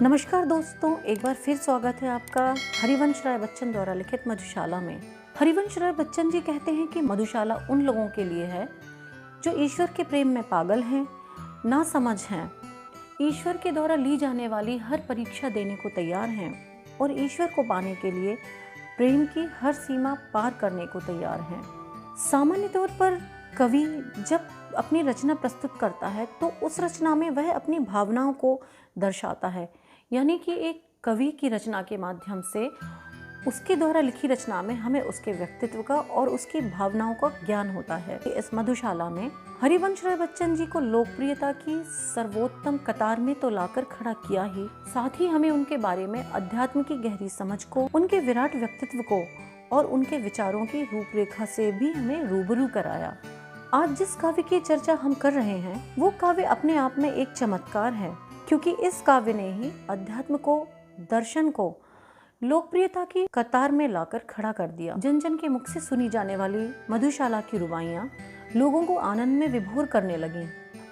नमस्कार दोस्तों, एक बार फिर स्वागत है आपका हरिवंश राय बच्चन द्वारा लिखित मधुशाला में। हरिवंश राय बच्चन जी कहते हैं कि मधुशाला उन लोगों के लिए है जो ईश्वर के प्रेम में पागल हैं, ना समझ हैं, ईश्वर के द्वारा ली जाने वाली हर परीक्षा देने को तैयार हैं और ईश्वर को पाने के लिए प्रेम की हर सीमा पार करने को तैयार हैं। सामान्य तौर पर कवि जब अपनी रचना प्रस्तुत करता है तो उस रचना में वह अपनी भावनाओं को दर्शाता है, यानी कि एक कवि की रचना के माध्यम से उसके द्वारा लिखी रचना में हमें उसके व्यक्तित्व का और उसकी भावनाओं का ज्ञान होता है। इस मधुशाला में हरिवंश राय बच्चन जी को लोकप्रियता की सर्वोत्तम कतार में तो लाकर खड़ा किया ही, साथ ही हमें उनके बारे में अध्यात्म की गहरी समझ को, उनके विराट व्यक्तित्व को और उनके विचारों की रूपरेखा से भी हमें रूबरू कराया। आज जिस काव्य की चर्चा हम कर रहे हैं वो काव्य अपने आप में एक चमत्कार है, क्योंकि इस काव्य ने ही अध्यात्म को, दर्शन को लोकप्रियता की कतार में लाकर खड़ा कर दिया। जन जन के मुख से सुनी जाने वाली मधुशाला की रुबाइयाँ लोगों को आनंद में विभोर करने लगी।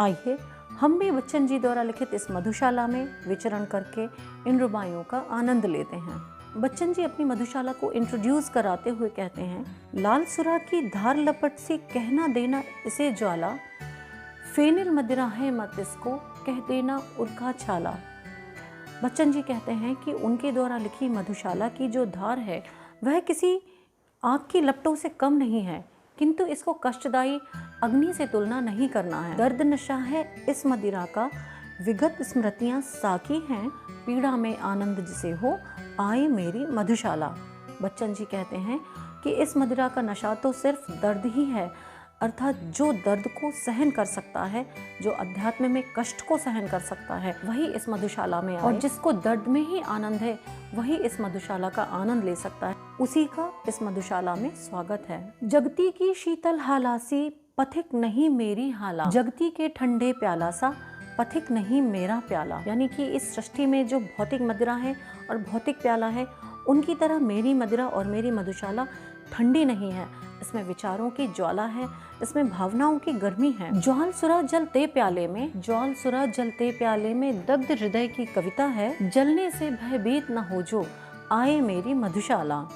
आइए हम भी बच्चन जी द्वारा लिखित इस मधुशाला में विचरण करके इन रुबाइयों का आनंद लेते हैं। बच्चन जी अपनी मधुशाला को इंट्रोड्यूस कराते हुए कहते हैं, लाल सुराग की धार लपट सी कहना देना इसे ज्वाला, फेनिल मदिरा है मत इसको कह देना उर्का छाला। बच्चन जी कहते हैं कि उनके द्वारा लिखी मधुशाला की जो धार है वह किसी आग की लपटों से कम नहीं है, किंतु इसको कष्टदायी अग्नि से तुलना नहीं करना है। दर्द नशा है इस मदिरा का, विगत स्मृतियाँ साकी हैं, पीड़ा में आनंद जिसे हो आए मेरी मधुशाला। बच्चन जी कहते हैं कि इस मदिरा का नशा तो सिर्फ दर्द ही है, अर्थात जो दर्द को सहन कर सकता है, जो अध्यात्म में कष्ट को सहन कर सकता है, वही इस मधुशाला में आए, और जिसको दर्द में ही आनंद है वही इस मधुशाला का आनंद ले सकता है, उसी का इस मधुशाला में स्वागत है। जगती की शीतल हालासी पथिक नहीं मेरी हाला, जगती के ठंडे प्याला सा पथिक नहीं मेरा प्याला। यानी कि इस सृष्टि में जो भौतिक मदिरा है और भौतिक प्याला है, उनकी तरह मेरी मदिरा और मेरी मधुशाला ठंडी नहीं है। इसमें विचारों की ज्वाला है, इसमें भावनाओं की गर्मी है। ज्वाल सुरा जलते प्याले में, ज्वाल सुरा जलते प्याले में दग्ध हृदय की कविता है, जलने से भयभीत न हो जो आए मेरी मधुशाला।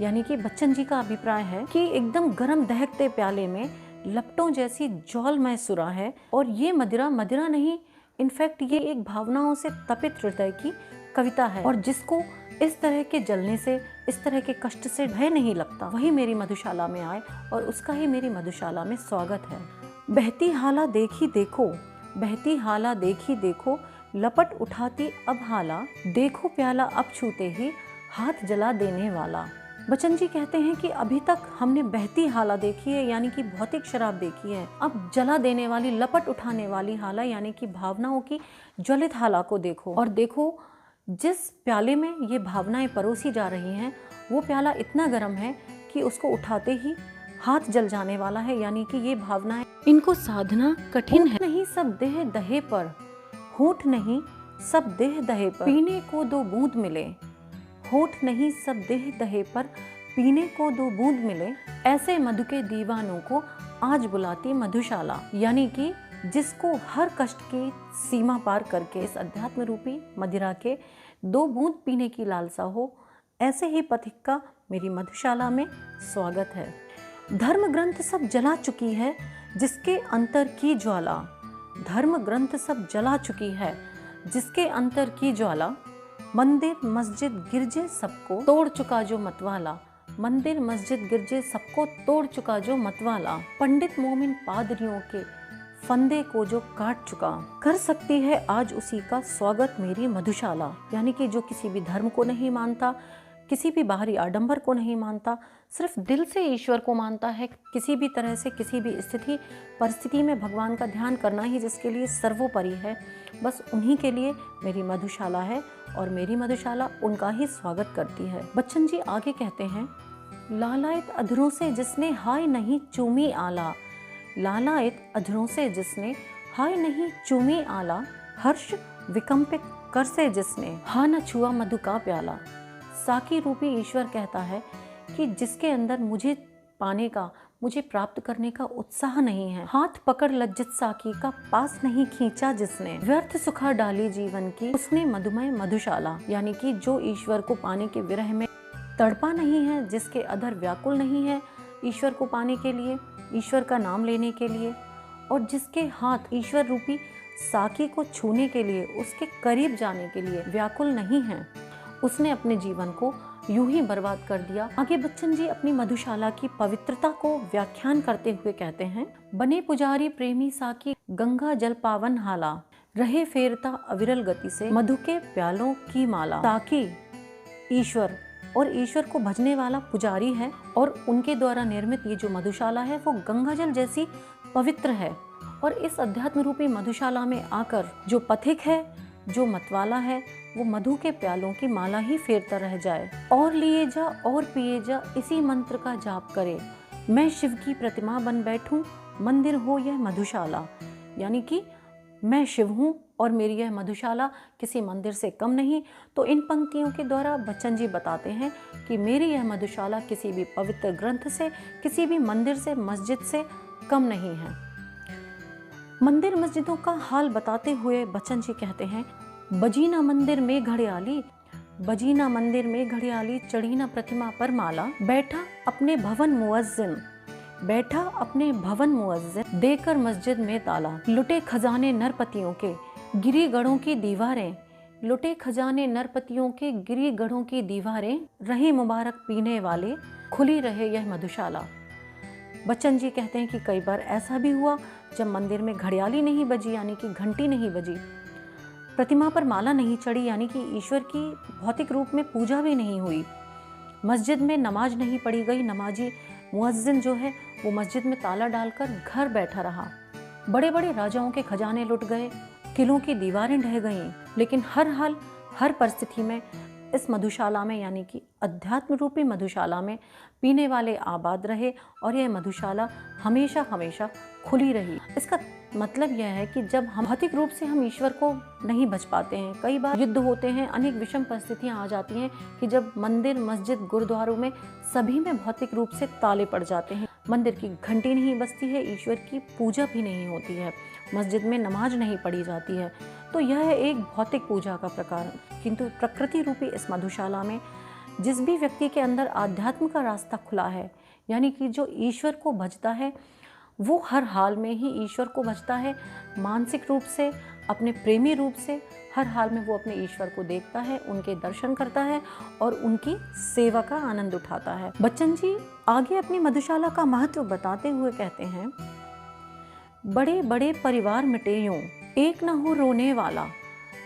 यानी कि बच्चन जी का अभिप्राय है कि एकदम गर्म दहकते प्याले में लपटों जैसी ज्वालमय सुरा है, और ये मदिरा मदिरा नहीं, इनफैक्ट ये एक भावनाओं से तपित हृदय की कविता है, और जिसको इस तरह के जलने से, इस तरह के कष्ट से भय नहीं लगता, वही मेरी मधुशाला में आए और उसका ही मेरी मधुशाला में स्वागत है। बहती हाला देखी देखो, बहती हाला देखी देखो, लपट उठाती अब हाला, देखो प्याला अब छूते ही हाथ जला देने वाला। बच्चन जी कहते हैं कि अभी तक हमने बहती हाला देखी है, यानी कि भौतिक शराब देखी है, अब जला देने वाली, लपट उठाने वाली हाला यानी कि भावनाओं की ज्वलित हाला को देखो, और देखो जिस प्याले में ये भावनाएं परोसी जा रही हैं वो प्याला इतना गर्म है कि उसको उठाते ही हाथ जल जाने वाला है। यानी कि ये भावनाएं, इनको साधना कठिन है। नहीं सब देह दहे पर, होठ नहीं सब देह दहे पर, पीने को दो बूंद मिले, होठ नहीं सब देह दहे पर, पीने को दो बूंद मिले, ऐसे मधु के दीवानों को आज बुलाती मधुशाला। यानी कि जिसको हर कष्ट की सीमा पार करके इस अध्यात्म रूपी मदिरा के दो बूंद पीने की लालसा हो, ऐसे ही पथिक का मेरी मधुशाला में स्वागत है। धर्म ग्रंथ सब जला चुकी है जिसके अंतर की ज्वाला, धर्म ग्रंथ सब जला चुकी है जिसके अंतर की ज्वाला, मंदिर मस्जिद गिरजे सबको तोड़ चुका जो मतवाला, मंदिर मस्जिद गिरजे सबको तोड़ चुका जो मतवाला, पंडित मोमिन पादरियों के फंदे को जो काट चुका, कर सकती है आज उसी का स्वागत मेरी मधुशाला। यानी कि जो किसी भी धर्म को नहीं मानता, किसी भी बाहरी आडंबर को नहीं मानता, सिर्फ दिल से ईश्वर को मानता है, किसी भी तरह से किसी भी स्थिति परिस्थिति में भगवान का ध्यान करना ही जिसके लिए सर्वोपरि है, बस उन्हीं के लिए मेरी मधुशाला है और मेरी मधुशाला उनका ही स्वागत करती है। बच्चन जी आगे कहते हैं, लालायत अधरों से जिसने हाय नहीं चूमी आला, लालायत अधरों से जिसने हाय नहीं चूमी आला, हर्ष विकंपित कर से जिसने हा न छुआ मधु का प्याला। साकी रूपी ईश्वर कहता है कि जिसके अंदर मुझे पाने का, मुझे प्राप्त करने का उत्साह नहीं है। हाथ पकड़ लज्जित साकी का पास नहीं खींचा जिसने, व्यर्थ सुखा डाली जीवन की उसने मधुमय मधुशाला। यानी कि जो ईश्वर को पाने के विरह में तड़पा नहीं है, जिसके अधर व्याकुल नहीं है ईश्वर को पाने के लिए, ईश्वर का नाम लेने के लिए, और जिसके हाथ ईश्वर रूपी साकी को छूने के लिए, उसके करीब जाने के लिए व्याकुल नहीं है, उसने अपने जीवन को यूं ही बर्बाद कर दिया। आगे बच्चन जी अपनी मधुशाला की पवित्रता को व्याख्यान करते हुए कहते हैं, बने पुजारी प्रेमी साकी गंगा जल पावन हाला, रहे फेरता अविरल गति से मधु के प्यालों की माला। साकी ईश्वर और ईश्वर को भजने वाला पुजारी है, और उनके द्वारा निर्मित ये जो मधुशाला है वो गंगा जल जैसी पवित्र है। और इस अध्यात्म रूपी मधुशाला में आकर जो पथिक है, जो मतवाला है, वो मधु के प्यालों की माला ही फेरता रह जाए। और लिए जा और पिए जा इसी मंत्र का जाप करे, मैं शिव की प्रतिमा बन बैठूं, मंदिर हो यह मधुशाला। यानी कि मैं शिव हूँ और मेरी यह मधुशाला किसी मंदिर से कम नहीं। तो इन पंक्तियों के द्वारा बच्चन जी बताते हैं कि मेरी यह मधुशाला किसी भी पवित्र ग्रंथ से, किसी भी मंदिर से, मस्जिद से कम नहीं है। मंदिर मस्जिदों का हाल बताते हुए बच्चन जी कहते हैं, बजी ना मंदिर में घड़ियाली, बजी ना मंदिर में घड़ियाली, चढ़ी ना प्रतिमा पर माला, बैठा अपने भवन मुअज्जिन, बैठा अपने भवन मुअज्जिन, देकर मस्जिद में ताला, लुटे खजाने नरपतियों के, गिरी गढ़ों की दीवारें, लुटे खजाने नरपतियों के, गिरी गढ़ों की दीवारें, रहे मुबारक पीने वाले, खुली रहे यह मधुशाला। बच्चन जी कहते हैं कि कई बार ऐसा भी हुआ जब मंदिर में घड़ियाली नहीं बजी, यानी कि घंटी नहीं बजी, प्रतिमा पर माला नहीं चढ़ी, यानी कि ईश्वर की भौतिक रूप में पूजा भी नहीं हुई, मस्जिद में नमाज नहीं पढ़ी गई, नमाजी मुअज्जिन जो है वो मस्जिद में ताला डालकर घर बैठा रहा, बड़े बड़े राजाओं के खजाने लुट गए, किलों की दीवारें ढह गईं, लेकिन हर हाल हर परिस्थिति में इस मधुशाला में, यानी कि अध्यात्म रूपी मधुशाला में पीने वाले आबाद रहे, और यह मधुशाला हमेशा हमेशा खुली रही। इसका मतलब यह है कि जब हम भौतिक रूप से हम ईश्वर को नहीं बच पाते हैं, कई बार युद्ध होते हैं, अनेक विषम परिस्थितियां आ जाती हैं कि जब मंदिर, मस्जिद, गुरुद्वारों में सभी में भौतिक रूप से ताले पड़ जाते हैं, मंदिर की घंटी नहीं बजती है, ईश्वर की पूजा भी नहीं होती है, मस्जिद में नमाज नहीं पढ़ी जाती है, तो यह एक भौतिक पूजा का प्रकार। किंतु प्रकृति रूपी इस मधुशाला में जिस भी व्यक्ति के अंदर आध्यात्म का रास्ता खुला है, यानी कि जो ईश्वर को भजता है, वो हर हाल में ही ईश्वर को भजता है, मानसिक रूप से, अपने प्रेमी रूप से, हर हाल में वो अपने ईश्वर को देखता है, उनके दर्शन करता है और उनकी सेवा का आनंद उठाता है। बच्चन जी आगे अपनी मधुशाला का महत्व बताते हुए कहते हैं, बड़े बड़े परिवार मिटे यूं, एक न हो रोने वाला,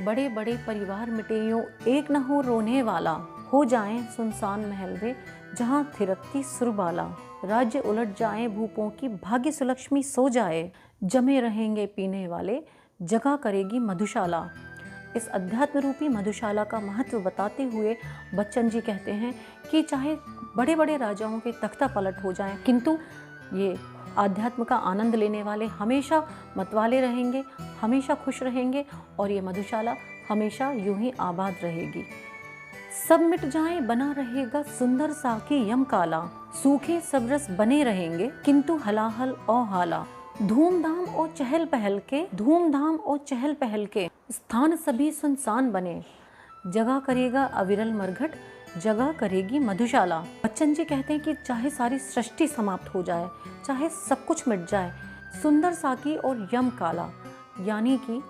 बड़े बड़े परिवार मिटे यूं, एक न हो रोने वाला, हो जाएं सुनसान महल वे जहाँ थिरकती सुरबाला, राज्य उलट जाए भूपों की, भाग्य सुलक्ष्मी सो जाए, जमे रहेंगे पीने वाले, जगह करेगी मधुशाला। इस अध्यात्म रूपी मधुशाला का महत्व बताते हुए बच्चन जी कहते हैं कि चाहे बड़े बड़े राजाओं के तख्ता पलट हो जाएं, किंतु ये आध्यात्म का आनंद लेने वाले हमेशा मतवाले रहेंगे, हमेशा खुश रहेंगे, और ये मधुशाला हमेशा यूं ही आबाद रहेगी। सब मिट जाए बना रहेगा सुंदर साकी यम काला, सूखे सब रस बने रहेंगे किंतु हलाहल और हाला, धूमधाम और चहल पहल के, धूमधाम और चहल पहल के, स्थान सभी सुनसान बने, जगह करेगा अविरल मरघट, जगह करेगी मधुशाला। बच्चन जी कहते हैं कि चाहे सारी सृष्टि समाप्त हो जाए, चाहे सब कुछ मिट जाए, सुंदर साकी और यम काला, यानी कि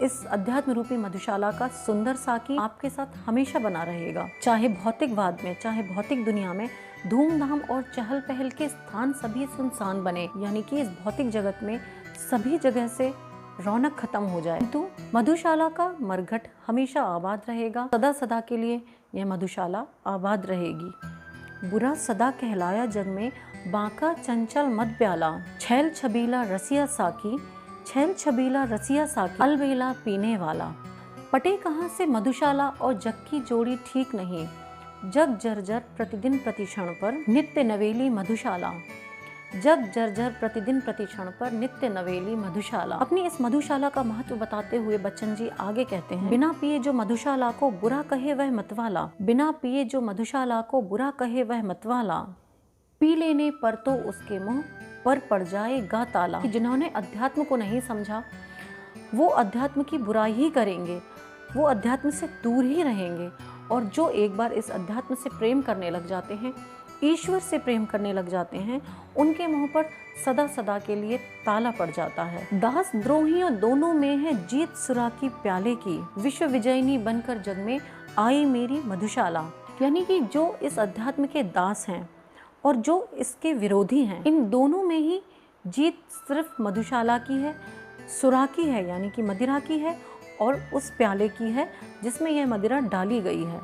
इस अध्यात्म रूपी मधुशाला का सुंदर साकी आपके साथ हमेशा बना रहेगा। चाहे भौतिकवाद में, चाहे भौतिक दुनिया में धूमधाम और चहल पहल के स्थान सभी सुनसान बने, यानी कि इस भौतिक जगत में सभी जगह से रौनक खत्म हो जाए, तो मधुशाला का मरघट हमेशा आबाद रहेगा, सदा सदा के लिए यह मधुशाला आबाद रहेगी। बुरा सदा कहलाया जग में, बांका चंचल मद प्याला, छैल छबीला रसिया साकी, छैल छबीला रसिया साकी, अलबेला पीने वाला। पटे कहाँ से मधुशाला और जग की जोड़ी ठीक नहीं, जग जर्जर प्रतिदिन प्रतिक्षण पर नित्य नवेली मधुशाला, जग जर्जर प्रतिदिन प्रतिक्षण पर नित्य नवेली मधुशाला। अपनी इस मधुशाला का महत्व बताते हुए बच्चन जी आगे कहते हैं, बिना पिए जो मधुशाला को बुरा कहे वह मतवाला, बिना पिए जो मधुशाला को बुरा कहे वह मतवाला, पी लेने पर तो उसके मुंह पर पड़ जाएगा ताला। जिन्होंने अध्यात्म को नहीं समझा वो अध्यात्म की बुराई ही करेंगे, वो अध्यात्म से दूर ही रहेंगे। और जो एक बार इस अध्यात्म से प्रेम करने लग जाते हैं, ईश्वर से प्रेम करने लग जाते हैं, उनके मुंह पर सदा सदा के लिए ताला पड़ जाता है। दास द्रोहियों दोनों में है जीत सुरा की प्याले की, विश्व विजयिनी बनकर जग में आई मेरी मधुशाला। यानी कि जो इस अध्यात्म के दास हैं और जो इसके विरोधी हैं, इन दोनों में ही जीत सिर्फ मधुशाला की है, सुरा की है यानी कि मदिरा की है, और उस प्याले की है जिसमें यह मदिरा डाली गई है।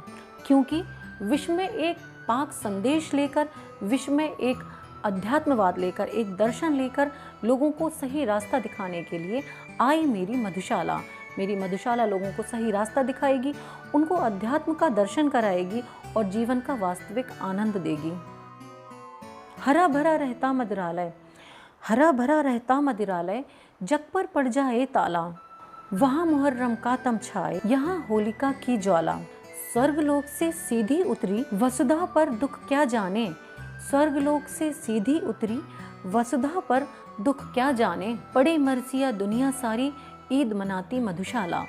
क्योंकि विश्व में एक पाक संदेश लेकर, विश्व में एक अध्यात्मवाद लेकर, एक दर्शन लेकर लोगों को सही रास्ता दिखाने के लिए आई मेरी मधुशाला। मेरी मधुशाला लोगों को सही रास्ता दिखाएगी, उनको अध्यात्म का दर्शन कराएगी और जीवन का वास्तविक आनंद देगी। हरा भरा रहता मदिरालय, हरा भरा रहता मदिरालय, जग पर पड़ जाए ताला, वहाँ मुहर्रम का तम छाए, यहाँ होलिका की ज्वाला। स्वर्गलोक से सीधी उतरी वसुधा पर दुख क्या जाने, स्वर्गलोक से सीधी उतरी वसुधा पर दुख क्या जाने, पड़े मरसिया दुनिया सारी ईद मनाती मधुशाला।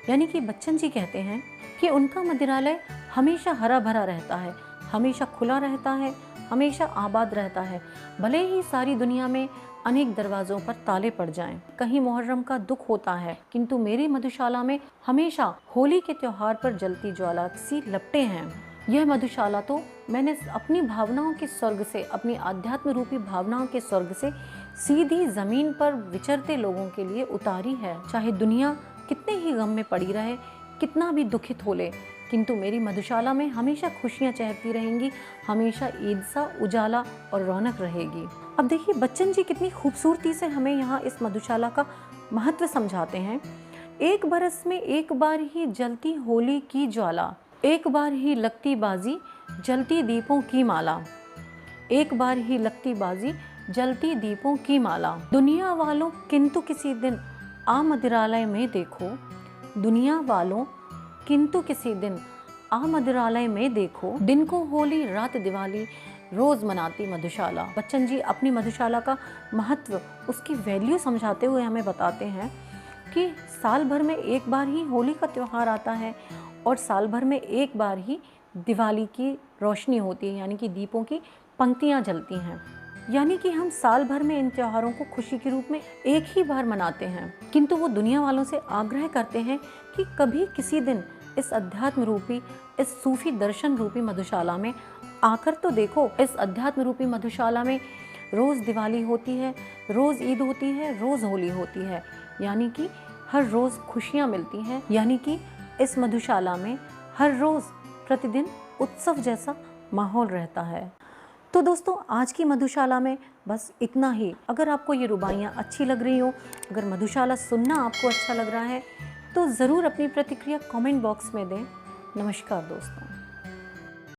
यानी कि बच्चन जी कहते हैं कि उनका मदिरालय हमेशा हरा भरा रहता है, हमेशा खुला रहता है, हमेशा आबाद रहता है। भले ही सारी दुनिया में अनेक दरवाज़ों पर ताले पड़ जाएं, कहीं मुहर्रम का दुख होता है, किंतु मेरी मधुशाला में हमेशा होली के त्योहार पर जलती ज्वाला सी लपटें हैं। यह मधुशाला तो मैंने अपनी भावनाओं के स्वर्ग से, अपनी आध्यात्म रूपी भावनाओं के स्वर्ग से सीधी ज़मीन पर विचरते लोगों के लिए उतारी है। चाहे दुनिया कितने ही गम में पड़ी रहे, कितना भी दुखित हो ले, किंतु मेरी मधुशाला में हमेशा खुशियाँ चहकती रहेंगी, हमेशा ईद सा उजाला और रौनक रहेगी। अब देखिए बच्चन जी कितनी खूबसूरती से हमें यहाँ इस मधुशाला का महत्व समझाते हैं। एक बरस में एक बार ही जलती होली की ज्वाला, एक बार ही लगती बाजी जलती दीपों की माला, एक बार ही लगती बाजी जलती दीपों की माला। दुनिया वालों किंतु किसी दिन आ मदिरालय में देखो, दुनिया वालों किंतु किसी दिन आ मदिरालय में देखो, दिन को होली रात दिवाली रोज मनाती मधुशाला। बच्चन जी अपनी मधुशाला का महत्व, उसकी वैल्यू समझाते हुए हमें बताते हैं कि साल भर में एक बार ही होली का त्यौहार आता है और साल भर में एक बार ही दिवाली की रोशनी होती है, यानी कि दीपों की पंक्तियाँ जलती हैं। यानी कि हम साल भर में इन त्योहारों को खुशी के रूप में एक ही बार मनाते हैं, किंतु वो दुनिया वालों से आग्रह करते हैं कि कभी किसी दिन इस अध्यात्म रूपी, इस सूफी दर्शन रूपी मधुशाला में आकर तो देखो। इस अध्यात्म रूपी मधुशाला में रोज़ दिवाली होती है, रोज़ ईद होती है, रोज़ होली होती है, यानी कि हर रोज़ खुशियाँ मिलती हैं। यानी कि इस मधुशाला में हर रोज़ प्रतिदिन उत्सव जैसा माहौल रहता है। तो दोस्तों आज की मधुशाला में बस इतना ही। अगर आपको ये रुबाइयाँ अच्छी लग रही हो, अगर मधुशाला सुनना आपको अच्छा लग रहा है, तो ज़रूर अपनी प्रतिक्रिया कमेंट बॉक्स में दें। नमस्कार दोस्तों।